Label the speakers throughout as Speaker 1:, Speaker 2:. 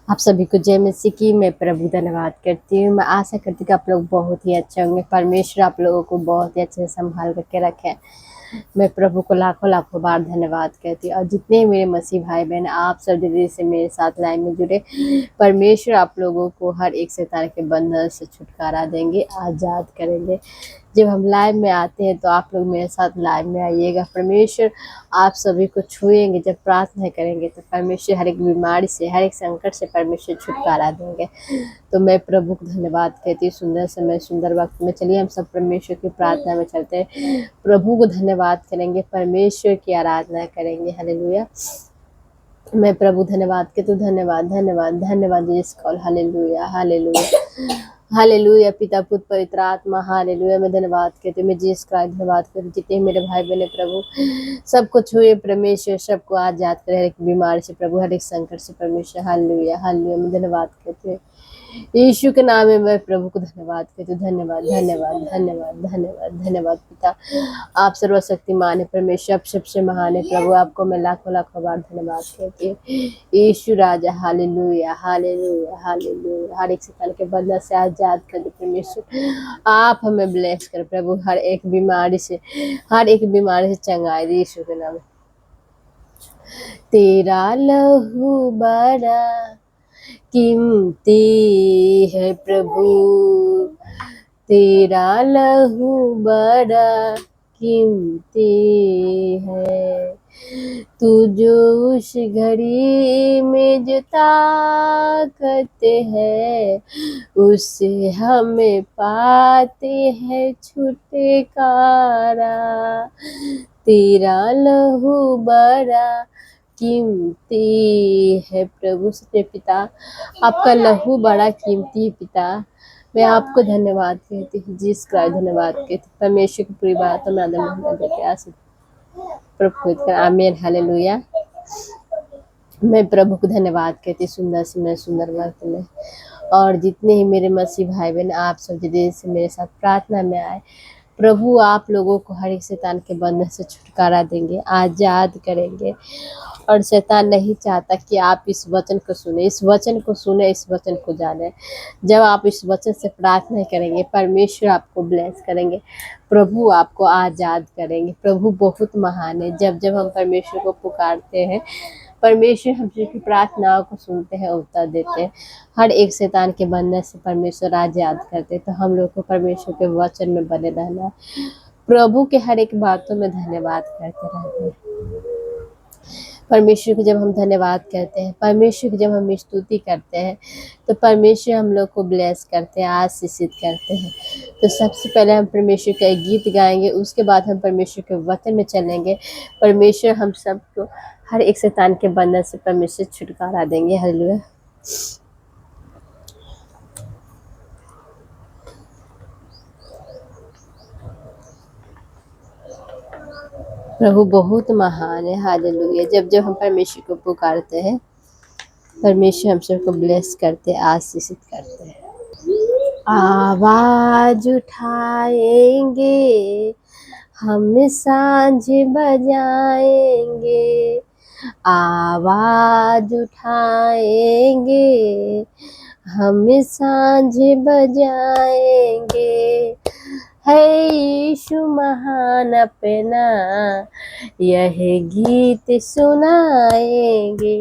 Speaker 1: आप सभी को जय मसीह की मैं प्रभु धन्यवाद करती हूँ। मैं आशा करती हूँ कि आप लोग बहुत ही अच्छे होंगे। परमेश्वर आप लोगों को बहुत ही अच्छे से संभाल करके रखे। मैं प्रभु को लाखों लाखों बार धन्यवाद कहती हूँ। और जितने मेरे मसीह भाई बहन आप सब जल्दी से मेरे साथ लाइन में जुड़े, परमेश्वर आप लोगों को हर एक शैतान के बंधन से छुटकारा देंगे, आज़ाद करेंगे। जब हम लाइव में आते हैं तो आप लोग मेरे साथ लाइव में आइएगा। परमेश्वर आप सभी को छुएंगे। जब प्रार्थना करेंगे तो परमेश्वर हर एक बीमारी से, हर एक संकट से परमेश्वर छुटकारा देंगे। तो मैं प्रभु को धन्यवाद कहती हूँ। सुंदर समय, सुंदर वक्त में चलिए हम सब परमेश्वर की प्रार्थना में चलते हैं। प्रभु को धन्यवाद करेंगे, परमेश्वर की आराधना करेंगे। हालेलुया। मैं प्रभु धन्यवाद के तो धन्यवाद धन्यवाद धन्यवाद यीशु कॉल। Hallelujah hallelujah hallelujah. पिता पुत्र पवित्र आत्मा हालेलुया। मैं धन्यवाद कहती हूँ। मैं जीसस का धन्यवाद करती हूँ। जितने मेरे भाई बहन प्रभु सबको छुए परमेश्वर, सबको आजाद करे हर एक बीमारी से प्रभु, हर एक संकट से परमेश्वर। Hallelujah hallelujah. मैं धन्यवाद कहती हूँ यीशु के नाम में। मैं प्रभु को धन्यवाद कहती हूँ। धन्यवाद धन्यवाद धन्यवाद धन्यवाद धन्यवाद पिता। आप सर्वशक्तिमान है परमेश्वर, आप सबसे महान है प्रभु। आपको मैं लाखों लाखों बार धन्यवाद कहती हूँ यीशु राजा। Hallelujah hallelujah hallelujah. हर एक शैतान के बंधन से आजाद कर दे परमेश्वर। आप हमें ब्लेस कर प्रभु, हर एक बीमारी से, हर एक बीमारी से चंगाई दे यीशु के नाम में। तेरा लहू बड़ा कीमती है प्रभु, तेरा लहू बड़ा कीमती है। तू जो उस घड़ी में जो ताकत है, उससे हमें पाते हैं छुटकारा। तेरा लहू बड़ा कीमती है प्रभु। सत्य पिता, आपका लहू बड़ा कीमती है पिता। मैं आपको धन्यवाद कहती हूँ, जिस का धन्यवाद कहती हूँ। परमेश्वर की पूरी बातों में आदम देते आशीष प्रभु। आमीन हालेलुया। मैं प्रभु को धन्यवाद कहती, सुंदर समय, सुंदर वक्त में। और जितने ही मेरे मसीह भाई बहन आप सब जल्दी से मेरे साथ प्रार्थना में आए, प्रभु आप लोगों को हर एक शैतान के बंधन से छुटकारा देंगे, आज़ाद करेंगे। और शैतान नहीं चाहता कि आप इस वचन को सुने, इस वचन को सुने, इस वचन को जाने। जब आप इस वचन से प्रार्थना करेंगे, परमेश्वर आपको ब्लेस करेंगे, प्रभु आपको आज़ाद करेंगे। प्रभु बहुत महान है। जब जब हम परमेश्वर को पुकारते हैं, परमेश्वर हम सबकी प्रार्थनाओं को सुनते हैं, उत्तर देते हैं। हर एक शैतान के बंधन से परमेश्वर आज़ाद करते। तो हम लोग को परमेश्वर के वचन में बने रहना है, प्रभु के हर एक बातों में धन्यवाद करते रहते हैं। परमेश्वर को जब हम धन्यवाद करते हैं, परमेश्वर की जब हम स्तुति करते हैं, तो परमेश्वर हम लोग को ब्लेस करते हैं, आशीषित करते हैं। तो सबसे पहले हम परमेश्वर का एक गीत गाएंगे, उसके बाद हम परमेश्वर के वचन में चलेंगे। परमेश्वर हम सबको हर एक शैतान के बंधन से परमेश्वर छुटकारा देंगे। हालेलुया। प्रभु बहुत महान है। हालेलुया। जब जब हम परमेश्वर को पुकारते हैं, परमेश्वर हम सबको ब्लेस करते, आशीषित करते हैं। आवाज उठाएंगे हम, सांझ बजाएंगे, आवाज उठाएंगे हम, सांझ बजाएंगे। है यीशु महान अपना, यह गीत सुनाएंगे।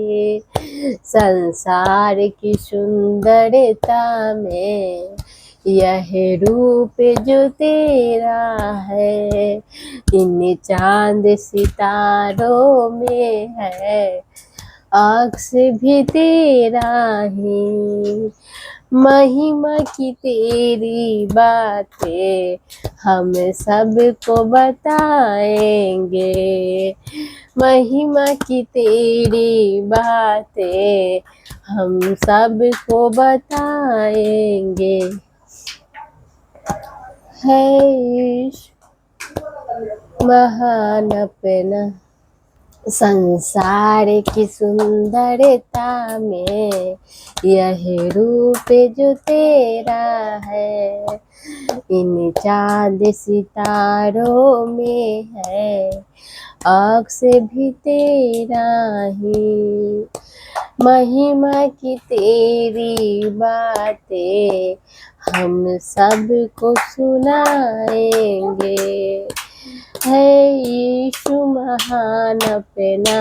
Speaker 1: संसार की सुंदरता में यह रूप जो तेरा है, इन चांद सितारों में है अक्स भी तेरा ही। महिमा की तेरी बातें हम सबको बताएंगे, महिमा की तेरी बातें हम सबको बताएंगे। है महान अपना, संसार की सुंदरता में यह रूप जो तेरा है, इन चांद सितारों में है अक्स भी तेरा ही। महिमा की तेरी बातें हम सबको सुनाएंगे, है यीशु महान अपना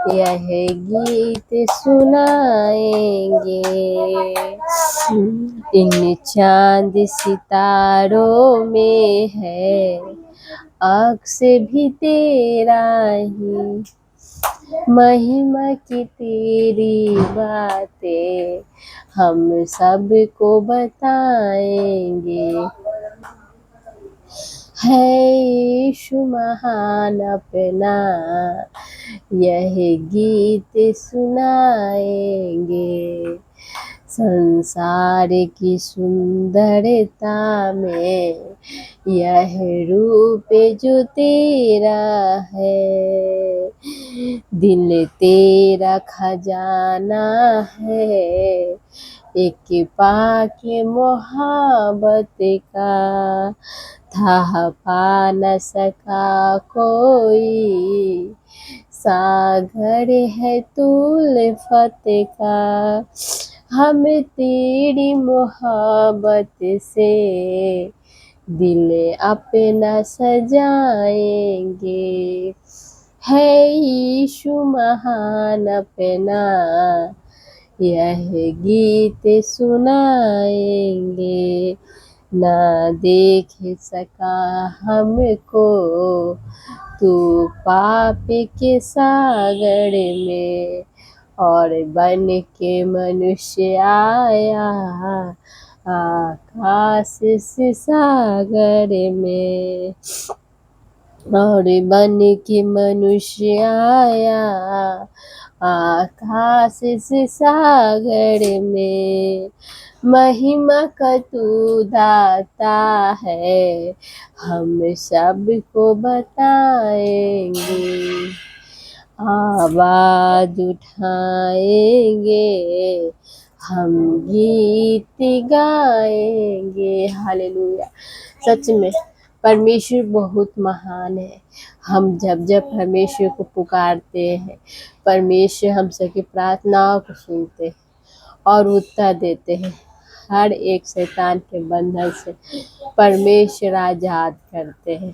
Speaker 1: यह गीत सुनाएंगे। इन चांद सितारों में है अक्स भी तेरा ही। महिमा की तेरी बातें हम सबको बताएंगे, है यीशु महान अपना यह गीत सुनाएंगे। संसार की सुंदरता में यह रूप जो तेरा है, दिल तेरा खजाना है, एक पाके मोहब्बत का था पा न सका कोई, सागर है तूल फतेह का, हम तेरी मोहब्बत से दिल अपना सजाएंगे, है यीशु महान अपना यह गीत सुनाएंगे। ना देख सका हमको तू पाप के सागर में, और बन के मनुष्य आया आकाश से सागर में, और बन के मनुष्य आया आकाश से सागर में। महिमा का तू दाता है हम सबको बताएंगे, आवाज उठाएंगे हम गीत गाएंगे। हालेलुया। सच में परमेश्वर बहुत महान है। हम जब जब परमेश्वर को पुकारते हैं, परमेश्वर हम सबकी प्रार्थनाओं को सुनते हैं और उत्तर देते हैं। हर एक शैतान के बंधन से परमेश्वर आजाद करते हैं।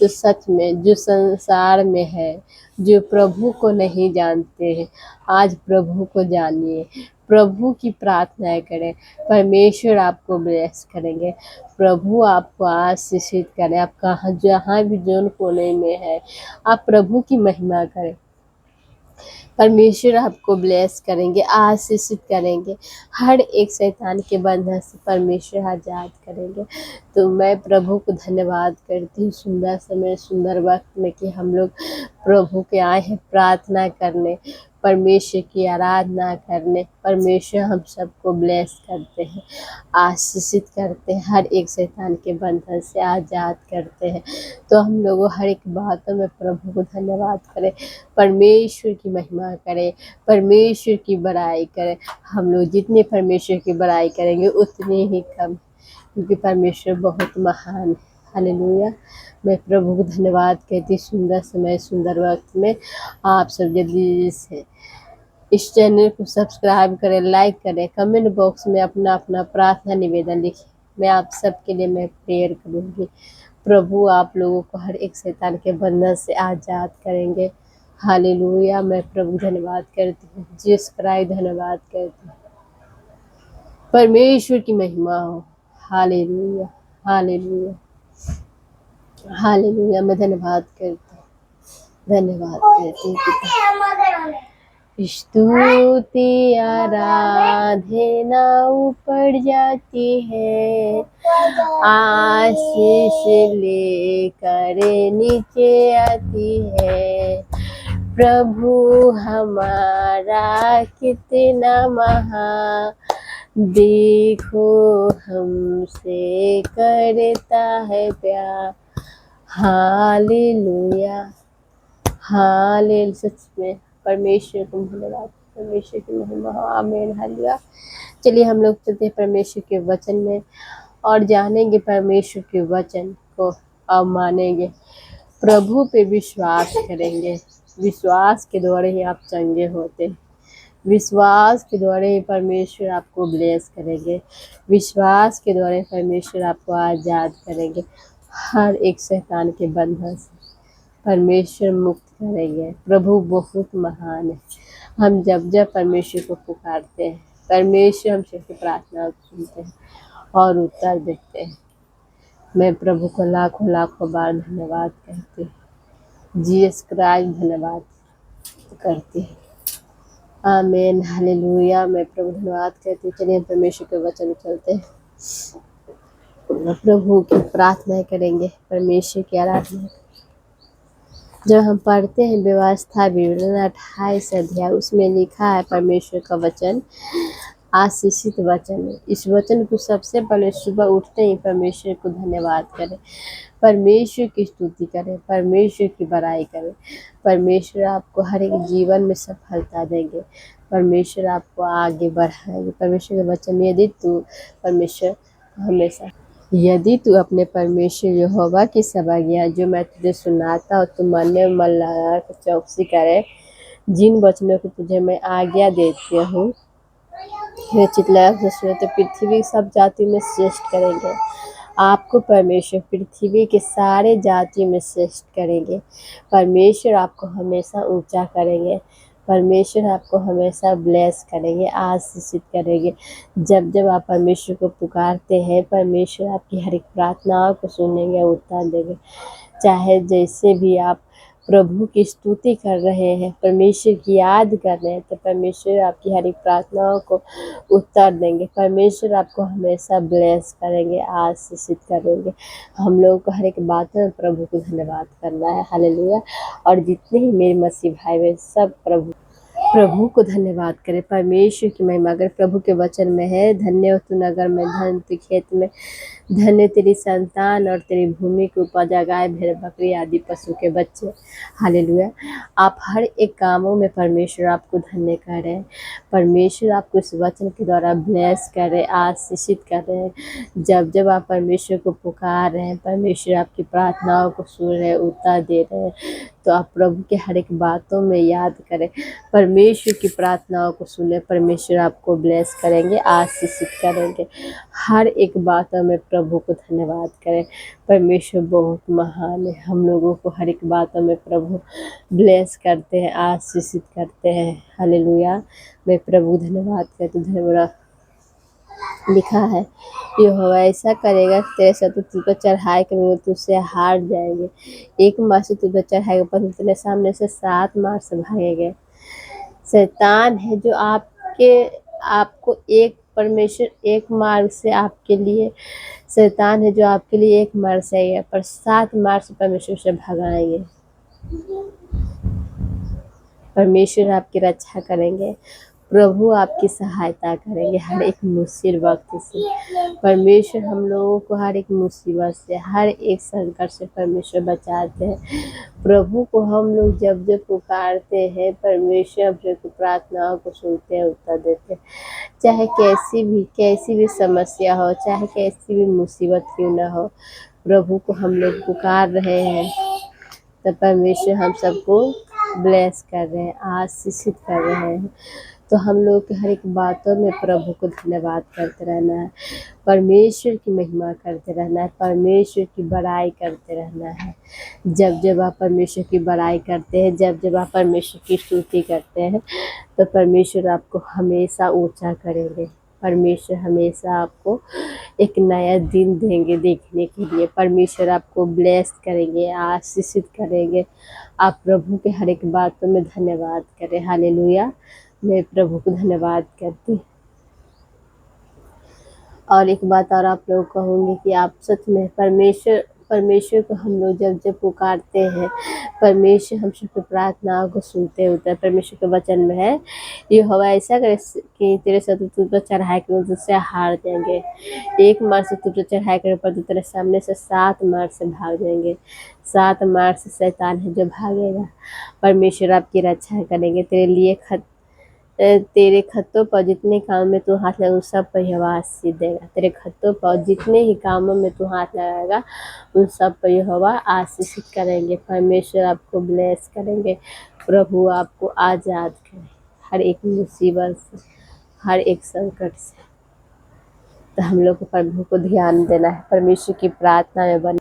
Speaker 1: तो सच में जो संसार में है, जो प्रभु को नहीं जानते हैं, आज प्रभु को जानिए, प्रभु की प्रार्थनाएं करें, परमेश्वर आपको ब्लेस करेंगे, प्रभु आपको आशीषित करें। आप कहाँ जहाँ भी जोन कोने में है, आप प्रभु की महिमा करें, परमेश्वर आपको ब्लेस करेंगे, आशीषित करेंगे, हर एक शैतान के बंधन से परमेश्वर आजाद करेंगे। तो मैं प्रभु को धन्यवाद करती हूँ सुंदर समय, सुंदर वक्त में कि हम लोग प्रभु के आए हैं प्रार्थना करने, परमेश्वर की आराधना करने। परमेश्वर हम सबको ब्लेस करते हैं, आशीषित करते हैं, हर एक शैतान के बंधन से आज़ाद करते हैं। तो हम लोगों हर एक बातों में प्रभु को धन्यवाद करें, परमेश्वर की महिमा करें, परमेश्वर की बड़ाई करें। हम लोग जितने परमेश्वर की बड़ाई करेंगे उतने ही कम, क्योंकि परमेश्वर बहुत महान है। हालेलुया। मैं प्रभु को धन्यवाद कहती, सुंदर समय, सुंदर वक्त में आप सब जल्दी से इस चैनल को सब्सक्राइब करें, लाइक करें, कमेंट बॉक्स में अपना अपना प्रार्थना निवेदन लिखें। मैं आप सबके लिए मैं प्रेयर करूँगी। प्रभु आप लोगों को हर एक शैतान के बंधन से आज़ाद करेंगे। हालेलुया। मैं प्रभु धन्यवाद करती हूँ, जीसस क्राइस्ट धन्यवाद करती हूँ। परमेश्वर की महिमा हो। Hallelujah, hallelujah, hallelujah. मैं धन्यवाद करती हूँ, धन्यवाद करती हूँ पिता। स्तुति आराधना ऊपर जाती है, आशीष लेकर नीचे आती है। प्रभु हमारा कितना महान, देखो हमसे करता है प्यार। हालेलुया, हाँ ले सच में परमेश्वर को धन्यवाद, परमेश्वर की महिमा हो, आमीन हालेलुया। चलिए हम लोग चलते हैं परमेश्वर के वचन में और जानेंगे परमेश्वर के वचन को अब मानेंगे, प्रभु पे विश्वास करेंगे। विश्वास के द्वारा ही आप चंगे होते हैं। विश्वास के द्वारा ही परमेश्वर आपको ब्लेस करेंगे। विश्वास के द्वारा परमेश्वर आपको आज़ाद करेंगे। हर एक शैतान के बंधन से परमेश्वर मुक्त करेंगे। प्रभु बहुत महान है। हम जब जब परमेश्वर को पुकारते हैं, परमेश्वर हमसे प्रार्थना सुनते हैं और उत्तर देते हैं। मैं प्रभु को लाखों लाखों बार धन्यवाद कहती हूँ। जीसस क्राइस्ट धन्यवाद करती हूँ। आमीन हालेलुया। मैं प्रभु धन्यवाद कहती हूँ। चलिए परमेश्वर के वचन में चलते हैं, प्रभु की प्रार्थना करेंगे, परमेश्वर की आराधना। जब हम पढ़ते हैं व्यवस्था विवरण 28 अध्याय, उसमें लिखा है परमेश्वर का वचन आशीषित वचन है। इस वचन को सबसे पहले सुबह उठते ही परमेश्वर को धन्यवाद करें, परमेश्वर की स्तुति करें, परमेश्वर की बड़ाई करें। परमेश्वर आपको हर एक जीवन में सफलता देंगे, परमेश्वर आपको आगे बढ़ाएंगे। परमेश्वर के वचन में यदि तू अपने परमेश्वर यहोवा की सब आज्ञा जो मैं तुझे सुनाता हूँ तू मानने में मन लगा कर चौकसी करे, जिन वचनों को तुझे मैं आज्ञा देती हूँ वे चितलाया से सुने तो पृथ्वी सब जाति में श्रेष्ठ करेंगे। आपको परमेश्वर पृथ्वी के सारे जाति में श्रेष्ठ करेंगे। परमेश्वर आपको हमेशा ऊंचा करेंगे। परमेश्वर आपको हमेशा ब्लेस करेंगे, आशीषित करेंगे। जब जब आप परमेश्वर को पुकारते हैं, परमेश्वर आपकी हर एक प्रार्थनाओं को सुनेंगे, उत्तर देंगे। चाहे जैसे भी आप प्रभु की स्तुति कर रहे हैं, परमेश्वर की याद कर रहे हैं, तो परमेश्वर आपकी हर एक प्रार्थनाओं को उत्तर देंगे। परमेश्वर आपको हमेशा ब्लेस करेंगे, आशीषित करेंगे। हम लोगों को हर एक बात में प्रभु को धन्यवाद करना है। हालेलुया। और जितने ही मेरे मसीह भाई बहन सब प्रभु को धन्यवाद करें, परमेश्वर की महिमा। अगर प्रभु के वचन में है, धन्य हो तू नगर में, धन तू खेत में, धन्य तेरी संतान और तेरी भूमि की उपजा, गाय भेड़ बकरी आदि पशु के बच्चे। हालेलुया। आप हर एक कामों में परमेश्वर आपको धन्य कर रहे हैं। परमेश्वर आपको इस वचन के द्वारा ब्लेस कर रहे, आशीषित कर रहे हैं। जब जब आप परमेश्वर को पुकार रहे हैं, परमेश्वर आपकी प्रार्थनाओं को सुन रहे, उत्तर दे रहे हैं, तो आप प्रभु के हर एक बातों में याद करें, परमेश्वर की प्रार्थनाओं को सुने। परमेश्वर आपको ब्लेस करेंगे, आशीषित करेंगे। हर एक बातों में प्रभु को धन्यवाद करें। परमेश्वर बहुत महान है। हम लोगों को हर एक बातों में प्रभु ब्लेस करते हैं, आशीषित करते हैं। हालेलुया। मैं प्रभु धन्यवाद करती हूँ। धन्यवाद लिखा है, यहोवा ऐसा करेगा तेरे शत्रु तुझ पर चढ़ाई करेंगे, तुझसे हार जाएंगे। एक मार से तुझ पर चढ़ाएगा पर तेरे सामने से 7 मार से भागेंगे। शैतान है जो आपको एक परमेश्वर एक मार्ग से आपके लिए, शैतान है जो आपके लिए एक मार्ग से आएगा पर 7 मार्ग से परमेश्वर से भगाएंगे। परमेश्वर आपकी रक्षा करेंगे, प्रभु आपकी सहायता करेंगे हर एक मुसीबत वक्त से। परमेश्वर हम लोगों को हर एक मुसीबत से, हर एक संकट से परमेश्वर बचाते हैं। प्रभु को हम लोग जब जब पुकारते हैं, परमेश्वर अपने प्रार्थनाओं को सुनते हैं, उत्तर देते हैं। चाहे कैसी भी समस्या हो, चाहे कैसी भी मुसीबत क्यों ना हो, प्रभु को हम लोग पुकार रहे हैं तो परमेश्वर हम सबको ब्लेस कर रहे हैं, आशीषित कर रहे हैं। तो हम लोग की हर एक बातों में प्रभु को धन्यवाद करते रहना है, परमेश्वर की महिमा करते रहना है, परमेश्वर की बड़ाई करते रहना है। जब जब आप परमेश्वर की बड़ाई करते हैं, जब जब आप परमेश्वर की स्तुति करते हैं, तो परमेश्वर आपको हमेशा ऊंचा करेंगे। परमेश्वर हमेशा आपको एक नया दिन देंगे देखने के लिए। परमेश्वर आपको ब्लेस करेंगे, आशीषित करेंगे। आप प्रभु के हर एक बातों में धन्यवाद करें। हालेलुया। मैं प्रभु को धन्यवाद करती हूँ। और एक बात और आप लोग कहूँगी कि आप सच में परमेश्वर को हम लोग जब जब पुकारते हैं, परमेश्वर हम सबकी प्रार्थनाओं को सुनते होता है। परमेश्वर के वचन में है, ये हवा ऐसा करे कि तेरे शत्रु तुझ पर चढ़ाई के तुझसे हार जाएंगे। एक मार से तुझ पर चढ़ाई करे पर तू तेरे सामने से 7 मार से भाग जाएंगे। 7 मार से शैतान है जो भागेगा। परमेश्वर आपकी रक्षा करेंगे। तेरे खत्तों पर जितने काम में तू हाथ लगाएगा उन सब पर यहोवा आशीष देगा। तेरे खत्तों पर जितने ही कामों में तू हाथ लगाएगा उन सब पर यहोवा आशीषित करेंगे। परमेश्वर आपको ब्लेस करेंगे। प्रभु आपको आज़ाद करें हर एक मुसीबत से, हर एक संकट से। तो हम लोग को प्रभु को ध्यान देना है, परमेश्वर की प्रार्थना में बने।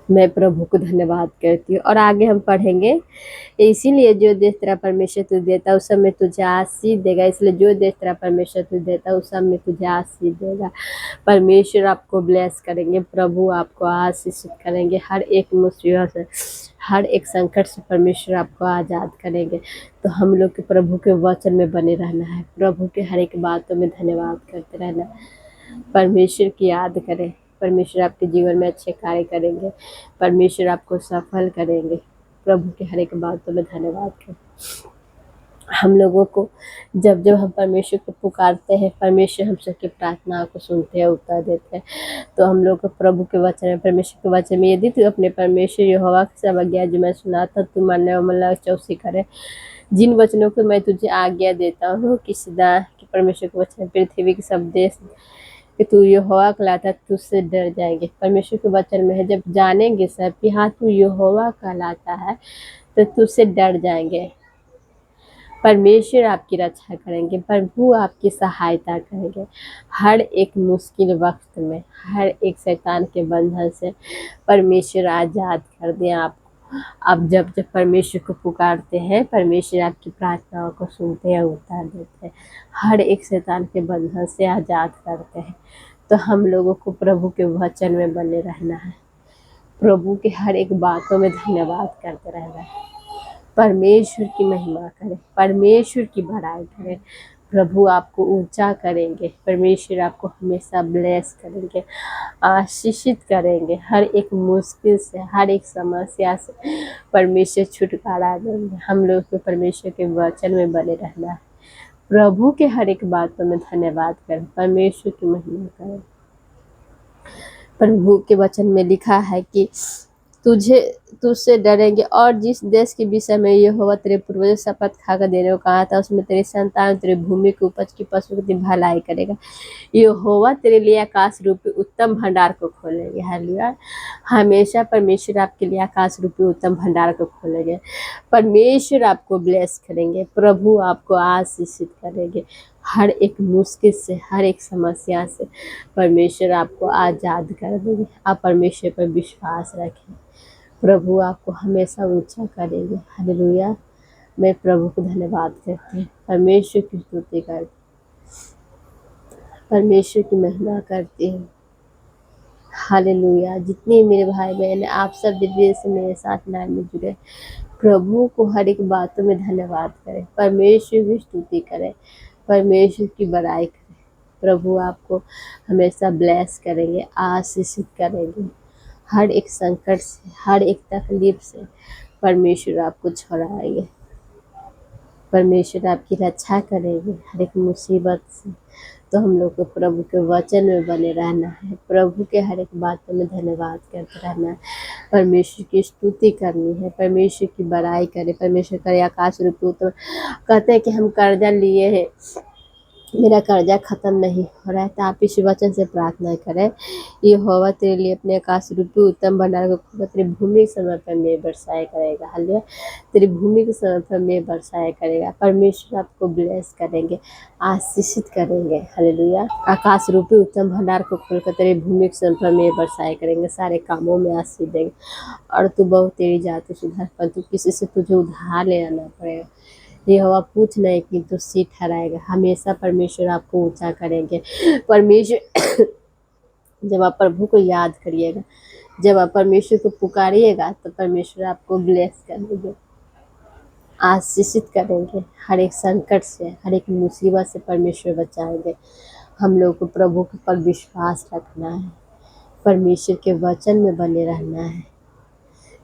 Speaker 1: मैं प्रभु को धन्यवाद करती हूँ। और आगे हम पढ़ेंगे, इसीलिए जो देश तेरा परमेश्वर तुझे देता है उस सब में तुझे आशीष देगा। इसलिए जो देश तेरा परमेश्वर तुझे देता है उस सब में तुझे आशीष देगा। परमेश्वर आपको ब्लेस करेंगे, प्रभु आपको आशीषित करेंगे। हर एक मुसीबत से, हर एक संकट से परमेश्वर आपको आज़ाद करेंगे। तो हम लोग के प्रभु के वचन में बने रहना है, प्रभु के हर एक बातों में धन्यवाद करते रहना है। परमेश्वर की याद करें। परमेश्वर आपके जीवन में अच्छे कार्य करेंगे। परमेश्वर आपको सफल करेंगे। प्रभु के हर एक बातों में धन्यवाद करें। हम लोगों को जब जब हम परमेश्वर को पुकारते हैं, परमेश्वर हम सबकी प्रार्थनाओं को सुनते हैं, उत्तर देते हैं। तो हम लोग को प्रभु के वचन में, परमेश्वर के वचन में, यदि तू अपने परमेश्वर यहोवा की सब आज्ञा जो मैं सुनाता तू मानने और मतलब चौकसी करे, जिन वचनों को मैं तुझे आज्ञा देता हूँ कि सदा कि परमेश्वर के वचन पृथ्वी के सब देश कि तू यहोवा कहलाता तुझसे डर जाएंगे। परमेश्वर के वचन में है, जब जानेंगे सब कि हाँ तू यहोवा कहलाता है तो तुझसे डर जाएंगे। परमेश्वर आपकी रक्षा करेंगे, प्रभु आपकी सहायता करेंगे हर एक मुश्किल वक्त में, हर एक शैतान के बंधन से परमेश्वर आज़ाद कर दें आपको। आप जब जब परमेश्वर को पुकारते हैं, परमेश्वर आपकी प्रार्थनाओं को सुनते हैं, उत्तर देते हैं, हर एक शैतान के बंधन से आज़ाद करते हैं। तो हम लोगों को प्रभु के वचन में बने रहना है, प्रभु के हर एक बातों में धन्यवाद करते रहना है। परमेश्वर की महिमा करें, परमेश्वर की बड़ाई करें। प्रभु आपको ऊंचा करेंगे, परमेश्वर आपको हमेशा ब्लेस करेंगे, आशीषित करेंगे। हर एक मुश्किल से, हर एक समस्या से परमेश्वर छुटकारा देंगे। हम लोग को परमेश्वर के वचन में बने रहना है, प्रभु के हर एक बातों में धन्यवाद करें, परमेश्वर की महिमा करें। प्रभु के वचन में लिखा है कि तुझसे डरेंगे, और जिस देश के विषय में यहोवा तेरे पूर्वजों शपथ खाकर देने को कहा था उसमें तेरी संतान तेरे भूमि की उपज की पशु की भलाई करेगा। यहोवा तेरे लिए आकाश रूपी उत्तम भंडार को खोलेंगे। हालेलुया। हमेशा परमेश्वर आपके लिए आकाश रूपी उत्तम भंडार को खोलेंगे। परमेश्वर आपको ब्लेस करेंगे, प्रभु आपको आशीषित करेंगे। हर एक मुश्किल से, हर एक समस्या से परमेश्वर आपको आज़ाद कर देंगे। आप परमेश्वर पर विश्वास रखें, प्रभु आपको हमेशा ऊंचा करेंगे। हालेलुया। मैं प्रभु को धन्यवाद करती हूँ, परमेश्वर की स्तुति करती, परमेश्वर की महिमा करती हूँ। हालेलुया। जितने मेरे भाई बहन आप सब दिव्य से मेरे साथ लाइन में जुड़े, प्रभु को हर एक बातों में धन्यवाद करें, परमेश्वर की स्तुति करें, परमेश्वर की बड़ाई करें। प्रभु आपको हमेशा ब्लेस करेंगे, आशीषित करेंगे। हर एक संकट से, हर एक तकलीफ से परमेश्वर आपको छुड़ाएंगे, परमेश्वर आपकी रक्षा करेंगे हर एक मुसीबत से। तो हम लोग को प्रभु के वचन में बने रहना है, प्रभु के हर एक बातों में धन्यवाद करते रहना है, परमेश्वर की स्तुति करनी है, परमेश्वर की बड़ाई करें। परमेश्वर करे आकाश रूपी उत्तम, कहते हैं कि हम कर्जा लिए हैं, मेरा कर्जा ख़त्म नहीं हो रहा है, तो आप इस वचन से प्रार्थना करें, यहोवा तेरे लिए अपने आकाश रूपी उत्तम भंडार को खोले, तेरी भूमि के समय पर मेघ बरसाया करेगा। हालेलुया। तेरी भूमि के समय पर मेघ बरसाया करेगा। परमेश्वर आपको ब्लेस करेंगे, आशीषित करेंगे। हालेलुया। आकाश रूपी उत्तम भंडार को खोलकर तेरी भूमि के समय पर मेघ बरसाया करेंगे, सारे कामों में आशीष देंगे। और तू बहुत तेरी जाति सुधार, पर तू किसी से तुझे उधार लेना ना पड़ेगा। यहोवा पूछ नहीं कि तो सी ठहराएगा। हमेशा परमेश्वर आपको ऊंचा करेंगे। परमेश्वर जब आप प्रभु को याद करिएगा, जब आप परमेश्वर को पुकारिएगा तो परमेश्वर आपको ब्लेस करेंगे, आशीषित करेंगे। हर एक संकट से, हर एक मुसीबत से परमेश्वर बचाएंगे। हम लोग को प्रभु के पर विश्वास रखना है, परमेश्वर के वचन में बने रहना है,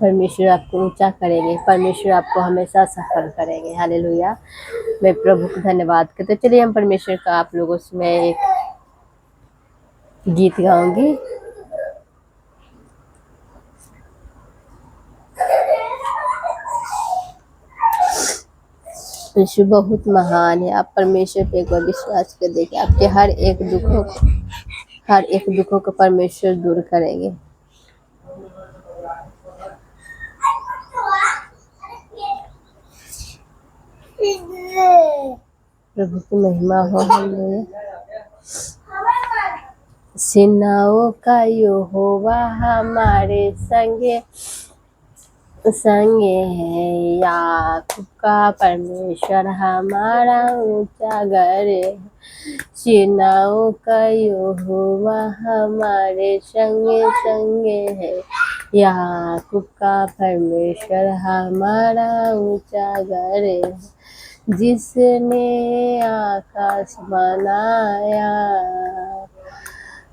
Speaker 1: परमेश्वर आपको ऊंचा करेंगे, परमेश्वर आपको हमेशा सफल करेंगे। हालेलुया। मैं प्रभु को धन्यवाद करते। चलिए हम परमेश्वर का आप लोगों से मैं एक गीत गाऊंगी। परमेश्वर बहुत महान है। आप परमेश्वर पे एक बार विश्वास कर देखिए, आपके हर एक दुखों को परमेश्वर दूर करेंगे। प्रभु की महिमा हो। सेनाओं का यहोवा हमारे संगे संगे है, याकूब का परमेश्वर हमारा ऊंचा घर है। सेनाओं का यहोवा हमारे संगे संगे है, याकूब का परमेश्वर हमारा ऊंचा घर है। जिसने आकाश बनाया,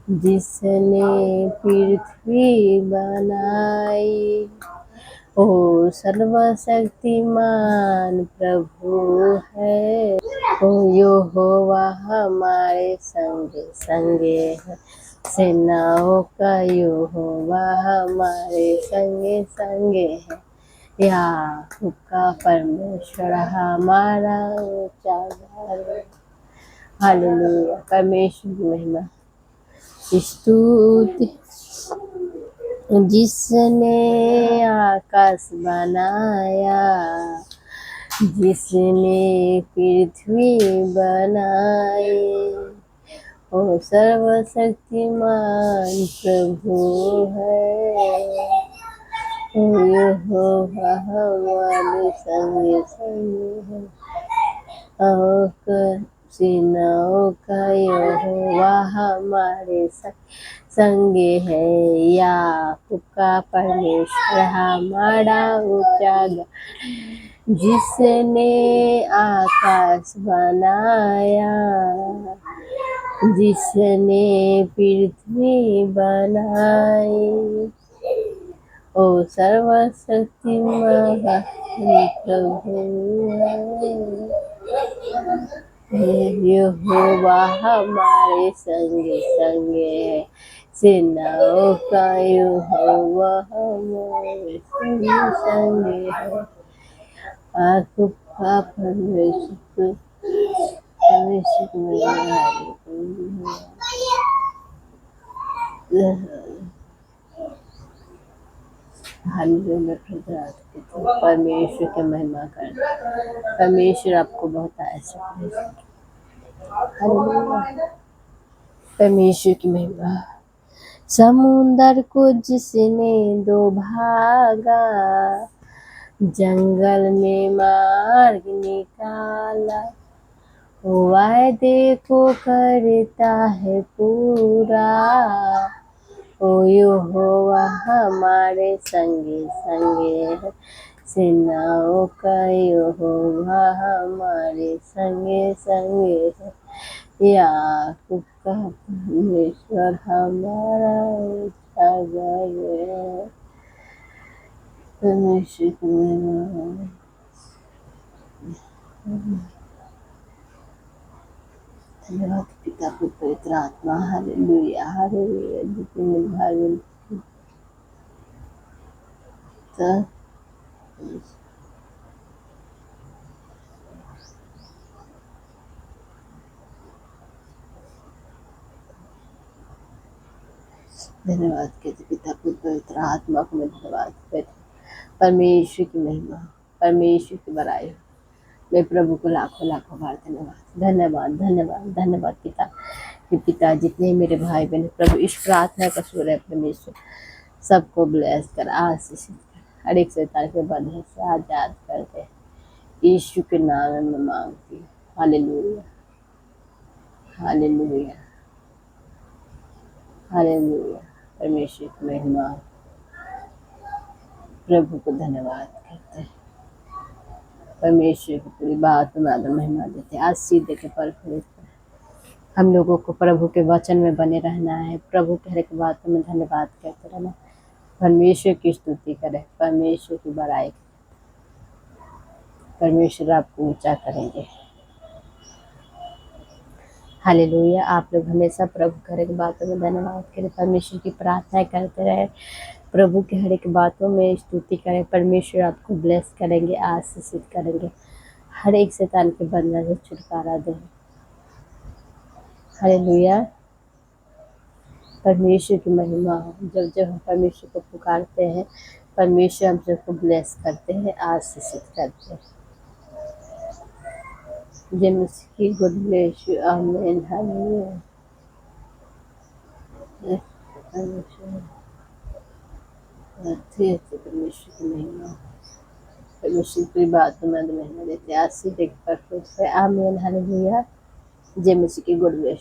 Speaker 1: जिसने पृथ्वी बनाई, ओ सर्वशक्तिमान प्रभु है। ओ यहोवा हमारे संगे संगे है, सेनाओं का यहोवा हमारे संगे संगे है, याकूब का परमेश्वर हमारा ऊंचा घर है। हालेलुया। परमेश्वर की महिमा स्तुति। जिसने आकाश बनाया, जिसने पृथ्वी बनाई, ओ सर्वशक्तिमान प्रभु है। ओ यहोवा हमारे संगे संगे है, सेनाओं का यहोवा हमारे संगे है, याकूब का परमेश्वर हमारा ऊंचा घर। जिसने आकाश बनाया, जिसने पृथ्वी बनाई, ओ सर्वशक्तिमान प्रभु है। यहोवा हमारे संगे संगे है, सेनाओं का यहोवा हमारे संगे संगे है, याकूब का परमेश्वर परमेश्वर की महिमा कर। परमेश्वर आपको बहुत ऐसा परमेश्वर की महिमा। समुंदर को जिसने दो भागा, जंगल में मार्ग निकाला, वायदे को करता है पूरा, ओ यहोवा हमारे संगे संगे है, सेनाओं का यहोवा हमारे संगे संगे है, याकूब का परमेश्वर हमारा ऊंचा घर है। परमेश्वर की महिमा। धन्यवाद पिता पुत्र पवित्र आत्मा। Hallelujah hallelujah. जितने मेरे भाई बहन धन्यवाद कहते पिता पुत्र पवित्र आत्मा को मैं धन्यवाद कहते। परमेश्वर की महिमा, परमेश्वर की बड़ाई। मैं प्रभु को लाखों लाखों बार धन्यवाद धन्यवाद धन्यवाद धन्यवाद पिता कि पिता जितने मेरे भाई बहन प्रभु इस प्रार्थना का सुर है परमेश्वर, सबको ब्लेस कर आशीषित कर, हर एक शैतान के बंधन से आजाद कर दे। यीशु के नाम में मांगती हूँ। Hallelujah hallelujah hallelujah. परमेश्वर की महिमा। प्रभु को धन्यवाद करते हैं। परमेश्वर की पूरी बात में आदर महिमा देते हैं। आज सीधे के पर हम लोगों को प्रभु के वचन में बने रहना है। प्रभु के हर एक बातों में धन्यवाद करते रहना। परमेश्वर की स्तुति करें, परमेश्वर की बड़ाई, परमेश्वर आपको ऊंचा करेंगे। हालेलुया। आप लोग हमेशा प्रभु के हर एक बातों में धन्यवाद करें, परमेश्वर की प्रार्थना करते रहे, प्रभु की हर एक बातों में स्तुति करें। परमेश्वर आपको ब्लेस करेंगे, आशीषित करेंगे, हर एक शैतान के बंधन से छुटकारा दें। हालेलुया। परमेश्वर की महिमा हो। जब जब हम परमेश्वर को पुकारते हैं, परमेश्वर हम सबको ब्लेस करते हैं, आशीषित करते हैं। जय मसीह की गुड ब्लेस यू, आमीन, हालेलुया। परमेश्वर की महिमा, परमेश्वर की बातों में महिमा देते, आशीष एक पर आमीन, हालेलुया। जय मसीह की गुड ब्लेस।